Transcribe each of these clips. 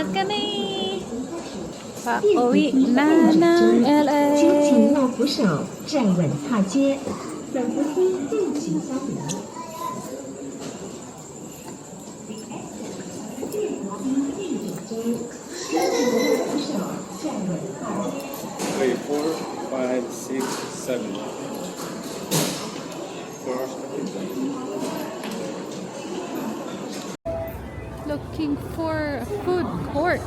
Lakad kami. Pauwi na ng LA. 请紧握扶手，站稳踏阶。本扶梯敬请消毒。 Wait, 4, 5, 6, 7. 4 hours. Looking for a food court.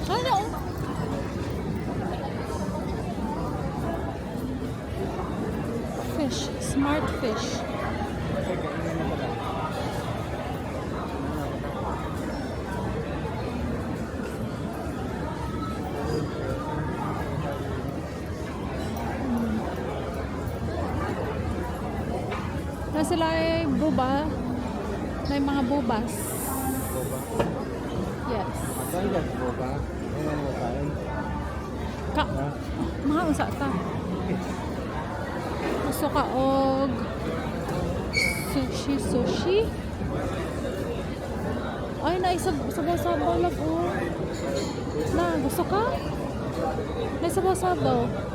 Ano? Fish, smart fish. Na sila ay buba. May mga bubas. Yes. Ka. Mga usa ta. Gusto ka og sushi. Ay, naisabaw-sabaw lang oh. Na, gusto ka? Naisabaw-sabaw.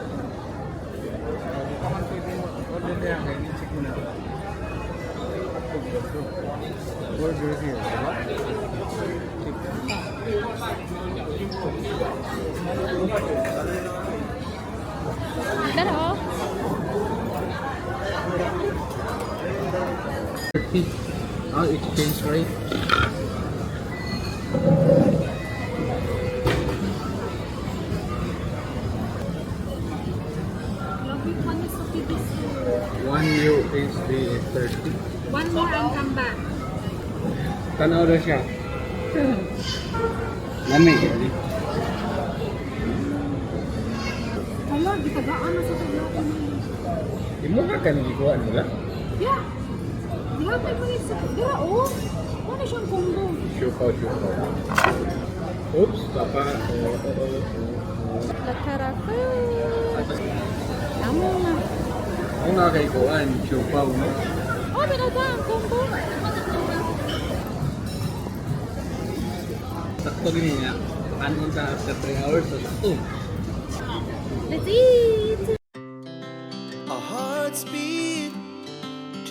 Burger here, diba? Daro. 30. Oh, exchange rate. One USD is 30. One more and come back. Tanaw na siya. Lamig. Hala, gitagaan na sa taglaw ko na. Imo ka kanilikuan nila? Yeah. Diha tayo pa sa diha oh. Ano siyang combo? Shukaw. Oops, papa. Lakarafu. Amo na. Ang nakakaikuan, shukaw mo. Oh, binadaan combo. Sakto din niya. Kanon sa after 3 hours, so sakto. Let's eat. Our hearts beat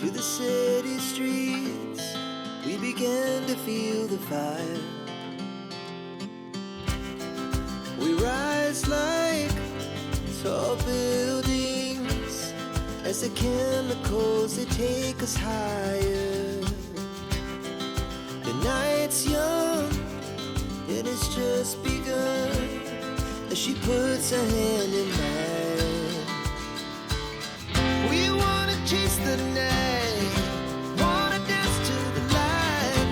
to the city streets. We began to feel the fire. We rise like tall buildings as the chemicals they take us higher. The night's young, it has just begun as she puts her hand in mine. We wanna chase the night, wanna dance to the light,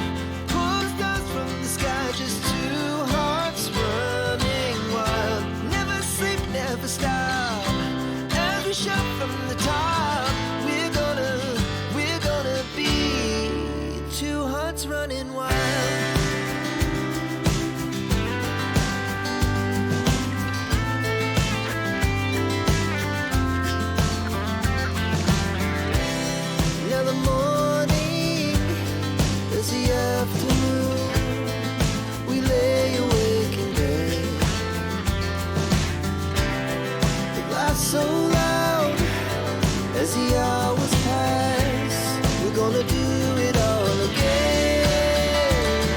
pull stars from the sky, just two hearts running wild. Never sleep, never stop, as we shout from the top. We're gonna be two hearts running wild. Now the morning is the afternoon. We lay awake in bed. The laugh so loud as the hours pass. We're gonna do it all again.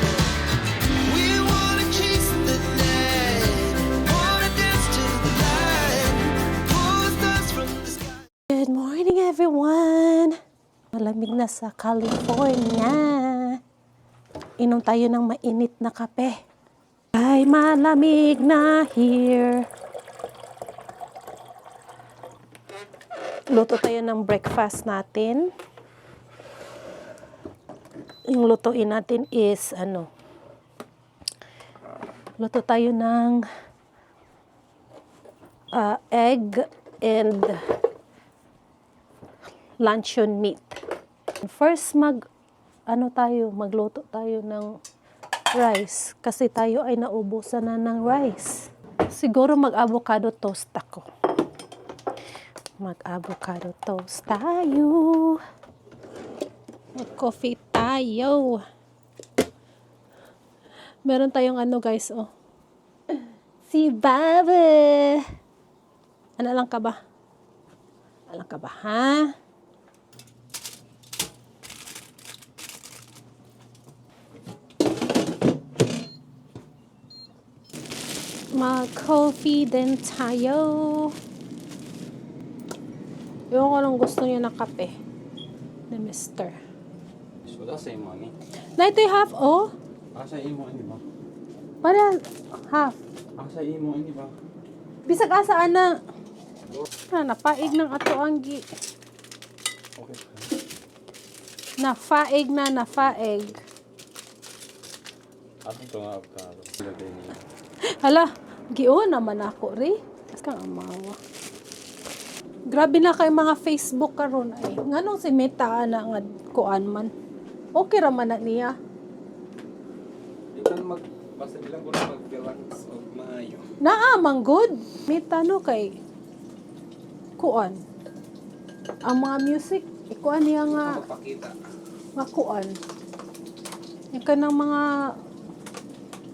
We wanna chase the night, wanna dance to the light, pull stars from the sky. Good morning, everyone! Malamig na sa California. Inom tayo ng mainit na kape. Ay, malamig na here. Luto tayo ng breakfast natin. Yung lutuin natin is, luto tayo ng egg and luncheon meat. First magluto tayo ng rice kasi tayo ay naubusan na ng rice. Siguro mag-avocado toast ako. Mag-avocado toast tayo. Mag-coffee tayo. Meron tayong ano guys, oh. Si Baba. Ano lang ka ba? Alam ka ba, ha? Mag-coffee din tayo. Yung ko lang gusto niya ng kape. Na mister. So, that's same money. Na ito yung half, oh. Asa imo ini ba? Para half. Asa imo ini ba? Bisag asaan na. Napaig ng ato ang gi. Okay. Nafaig na nafaig. Ako ito nga avocado. Lagay niya. Hala, gion naman ako ri. Kang amawa. Grabe na kay mga Facebook karon ay. Nganong si Meta na nga kuan man. Okay ra man na niya. Ikan basta bilang ko na mag-relax o maayo. Naa man good. Meta no kay kuan. Ang mga music ikuan niya nga Magpakita. kuan. Yung kanang mga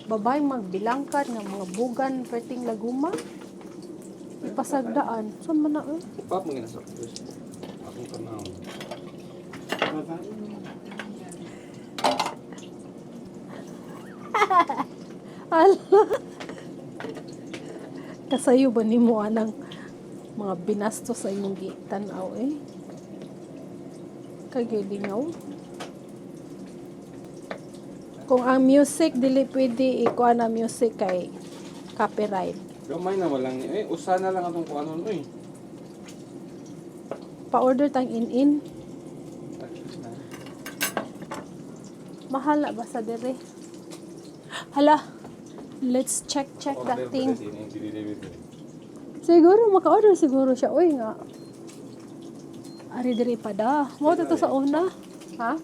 babae magbilangkad nga mga bugan perting laguma. Ipasagdaan. Saan man na eh? Pap mo ginasok. Akong tanaw. Ala. Kasayo ba ni mo anang mga binasto sa imong gitanaw eh? Kagilingaw. Kung ang music dili pwede ikuha na music kay copyright. Gamay na walang ni. Usa na lang atong kuanon oy. Pa-order tang in-in. Mahal na ba sa dire? Hala. Let's check that thing. Siguro maka-order siguro siya. Uy nga. Ari diri pa da. Mo to sa una. Ha?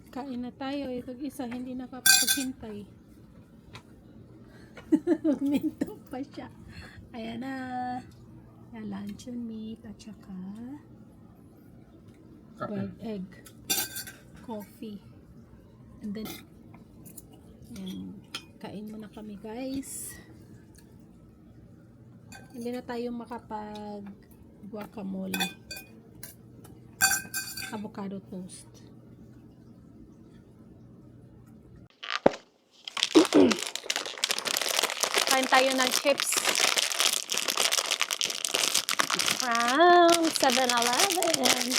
Kain na tayo. Itong isa hindi nakapaghintay. Minto pa siya. Ayan na. Yan, luncheon meat at saka boiled egg. Coffee. And then yan. Kain muna kami guys. Hindi na tayo makapag guacamole. Avocado toast. Kain tayo ng chips. From 7-Eleven.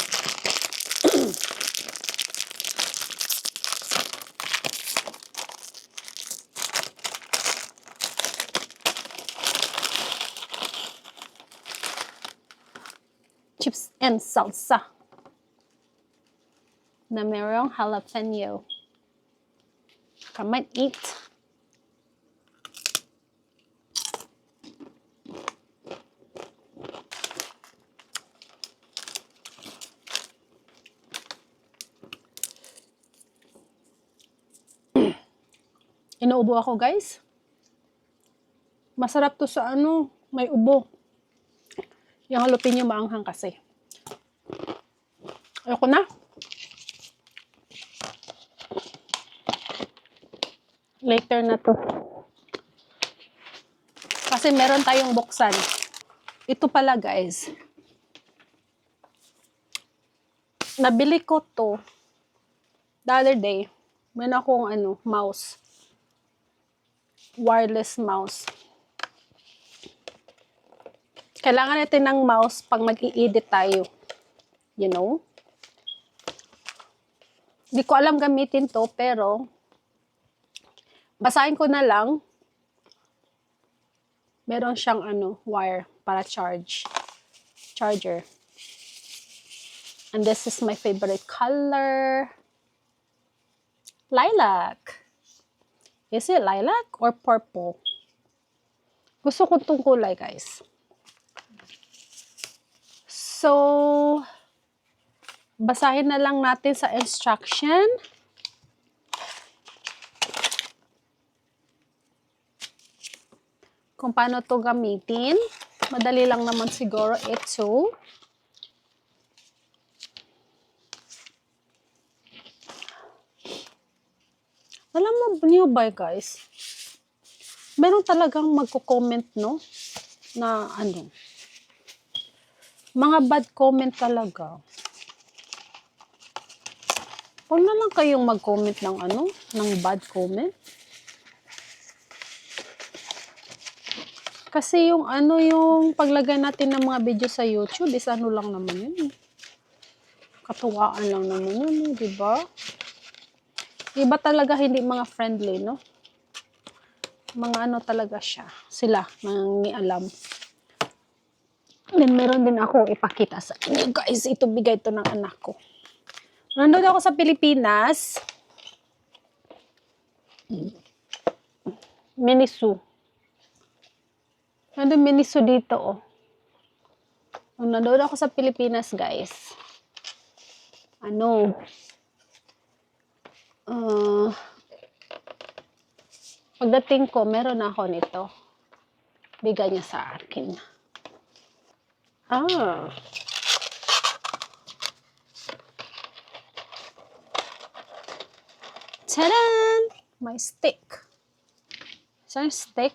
Chips and salsa na merong jalapeno. I might eat. Inuubo ako guys. Masarap to sa ano, may ubo. Yung jalapeno maanghang kasi. Ayoko na. Later na to. Kasi meron tayong buksan. Ito pala guys. Nabili ko to the other day. Meron akong mouse. Wireless mouse. Kailangan natin ng mouse pag mag-i-edit tayo. You know? Hindi ko alam gamitin to, pero basahin ko na lang. Meron siyang wire para charger. And this is my favorite color. Lilac. Is it lilac or purple? Gusto ko itong kulay, guys. So, basahin na lang natin sa instruction. Kung paano to gamitin. Madali lang naman siguro ito. Alam mo niyo ba guys, meron talagang magko-comment, no? Na ano, mga bad comment talaga. Huwag na lang kayong mag-comment ng ano, ng bad comment. Kasi yung ano, yung paglagay natin ng mga video sa YouTube is ano lang naman yun. Katuwaan lang naman yun, di ba? Iba talaga hindi mga friendly, no? Mga ano talaga siya. Sila, nangialam. Then meron din ako ipakita sa inyo, guys. Ito bigay ito ng anak ko. Nandun ako sa Pilipinas. Miniso. Nandun Miniso dito, oh. Nandun ako sa Pilipinas, guys. Ano? Pagdating ko, meron ako nito. Bigay niya sa akin. Tadan! My stick. Isang stick.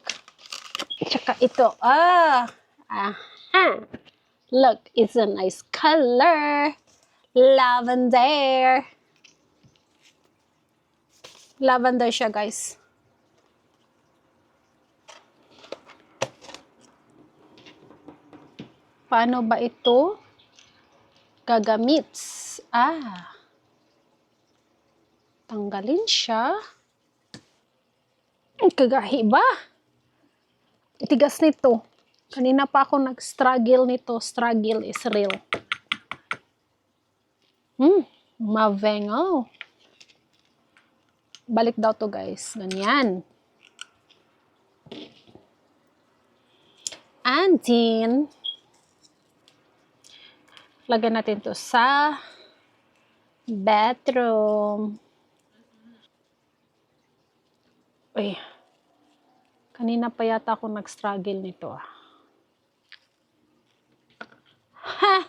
Tsaka ito. Aha! Look, it's a nice color. Lavender. Lavender siya, guys. Paano ba ito gagamit? Tanggalin siya. Kagahi ba? Itigas nito. Kanina pa ako nag-struggle nito. Struggle is real. Mavengo. Balik daw to, guys. Ganyan. And then, lagyan natin to sa bathroom. Uy. Kanina pa yata ako nag-struggle nito.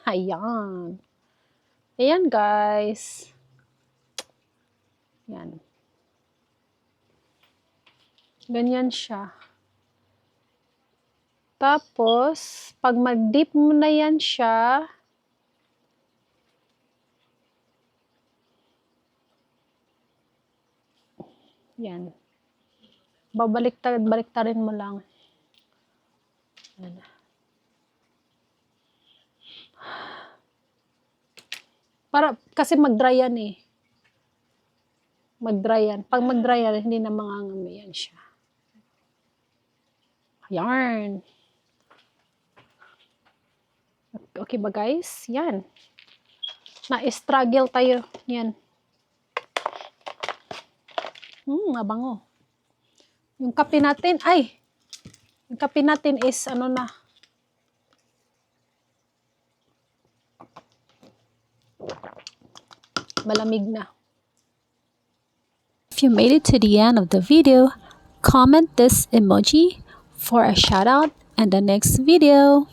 Ayan. Ayan, guys. Yan. Ganyan siya. Tapos, pag mag-dip mo na yan siya, yan. Baliktarin mo lang. Yan. Kasi mag-dry yan eh. Mag-dry yan. Pag mag-dry yan, hindi na mangangami yan siya. Yarn. Okay ba, guys? Yan. Na-struggle tayo. Yan. Mabango. Yung kape natin, yung kape natin is, ano na, malamig na. If you made it to the end of the video, comment this emoji for a shout out in the next video.